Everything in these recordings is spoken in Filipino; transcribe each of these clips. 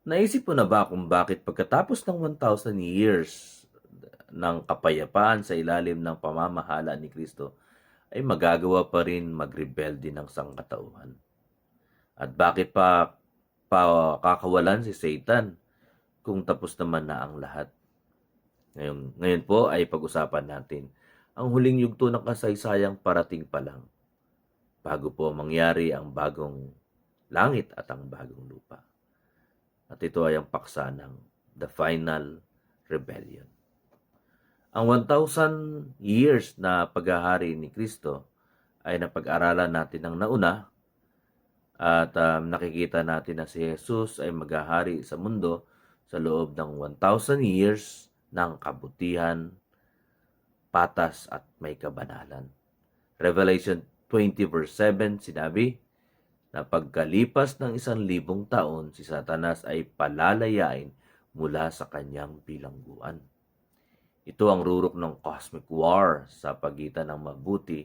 Naisip mo na ba kung bakit pagkatapos ng 1,000 years ng kapayapaan sa ilalim ng pamamahala ni Kristo ay magagawa pa rin magrebelde ng sangkatauhan? At bakit pa kakawalan si Satan kung tapos naman na ang lahat? Ngayon po ay pag-usapan natin ang huling yugto ng kasaysayang parating pa lang bago po mangyari ang bagong langit at ang bagong lupa. At ito ay ang paksa ng The Final Rebellion. Ang 1,000 years na paghahari ni Kristo ay napag-aralan natin ng nauna at nakikita natin na si Jesus ay maghahari sa mundo sa loob ng 1,000 years ng kabutihan, patas at may kabanalan. Revelation 20 verse 7 sinabi na pagkalipas ng 1,000 taon, si Satanas ay palalayain mula sa kanyang bilangguan. Ito ang rurok ng cosmic war sa pagitan ng mabuti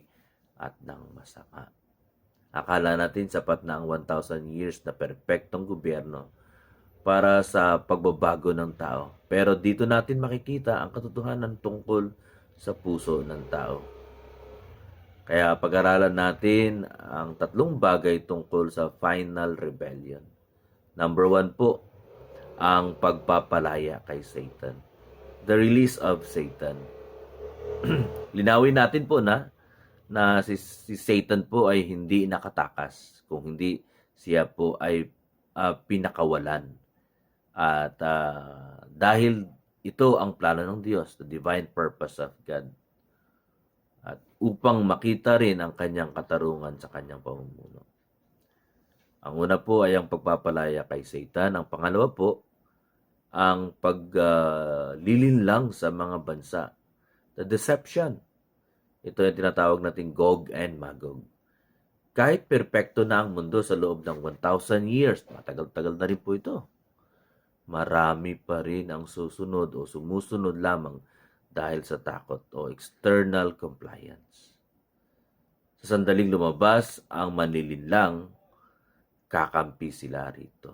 at ng masama. Akala natin sapat na ang 1,000 years na perpektong gobyerno para sa pagbabago ng tao. Pero dito natin makikita ang katotohanan tungkol sa puso ng tao. Kaya pag-aralan natin ang tatlong bagay tungkol sa Final Rebellion. Number 1 po, ang pagpapalaya kay Satan. The release of Satan. Linawin natin po na si Satan po ay hindi nakatakas, kung hindi siya po ay pinakawalan. At dahil ito ang plano ng Diyos, the divine purpose of God. At upang makita rin ang kanyang katarungan sa kanyang pamumuno. Ang una po ay ang pagpapalaya kay Satan. Ang pangalawa po, ang paglilinlang sa mga bansa. The deception. Ito yung tinatawag nating Gog and Magog. Kahit perpekto na ang mundo sa loob ng 1,000 years, matagal-tagal na rin po ito, marami pa rin ang susunod o sumusunod lamang dahil sa takot o external compliance. Sa sandaling lumabas ang manilinlang, kakampi sila rito.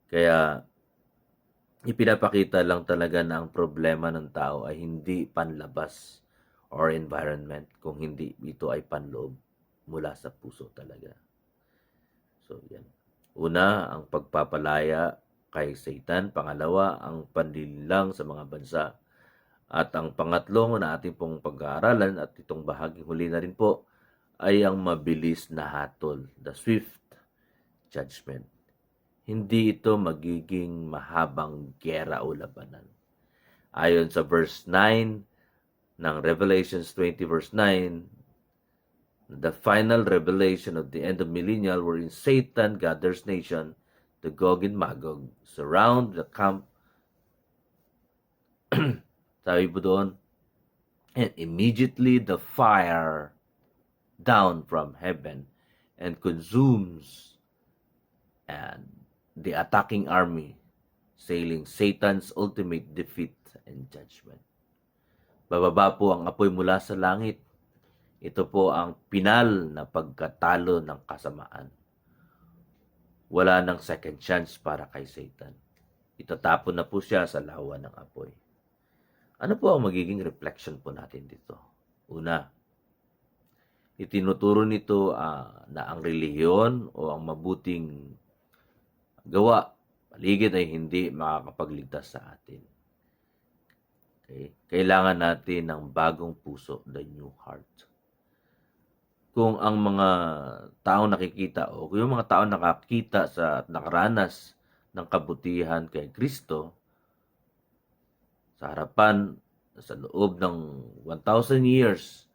Kaya ipinapakita lang talaga na ang problema ng tao ay hindi panlabas or environment, kung hindi ito ay panloob mula sa puso talaga. So, yan. Una, ang pagpapalaya kay Satan. Pangalawa, ang panlilang sa mga bansa. At ang pangatlo na ating pong pag-aaralan at itong bahaging huli na rin po ay ang mabilis na hatol, the swift judgment. Hindi ito magiging mahabang gera o labanan. Ayon sa verse 9 ng Revelations 20 verse 9, the final revelation of the end of millennial wherein Satan gathers nation, the Gog and Magog, surround the camp. Sabi po doon, and immediately the fire down from heaven and consumes and the attacking army, sailing Satan's ultimate defeat and judgment. Bababa po ang apoy mula sa langit. Ito po ang pinal na pagkatalo ng kasamaan. Wala nang second chance para kay Satan. Itatapon na po siya sa lawa ng apoy. Ano po ang magiging reflection po natin dito? Una, itinuturo nito na ang relihiyon o ang mabuting gawa, paligid ay hindi makakapagligtas sa atin. Okay? Kailangan natin ng bagong puso, the new heart. Kung ang mga taong nakikita o kung yung mga taong nakakita at nakaranas ng kabutihan kay Kristo sa harapan, sa loob ng 1,000 years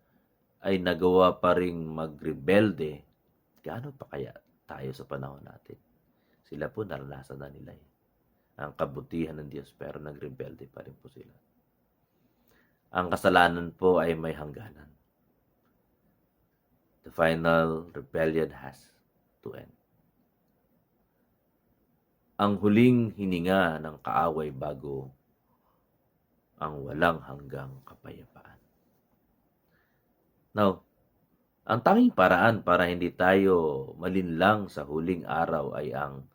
ay nagawa pa ring magrebelde, gaano pa kaya tayo sa panahon natin? Sila po naranasan na nila ang kabutihan ng Diyos, pero nagrebelde pa rin po sila. Ang kasalanan po ay may hangganan. The final rebellion has to end. Ang huling hininga ng kaaway bago ang walang hanggang kapayapaan. Now, ang tanging paraan para hindi tayo malinlang sa huling araw ay ang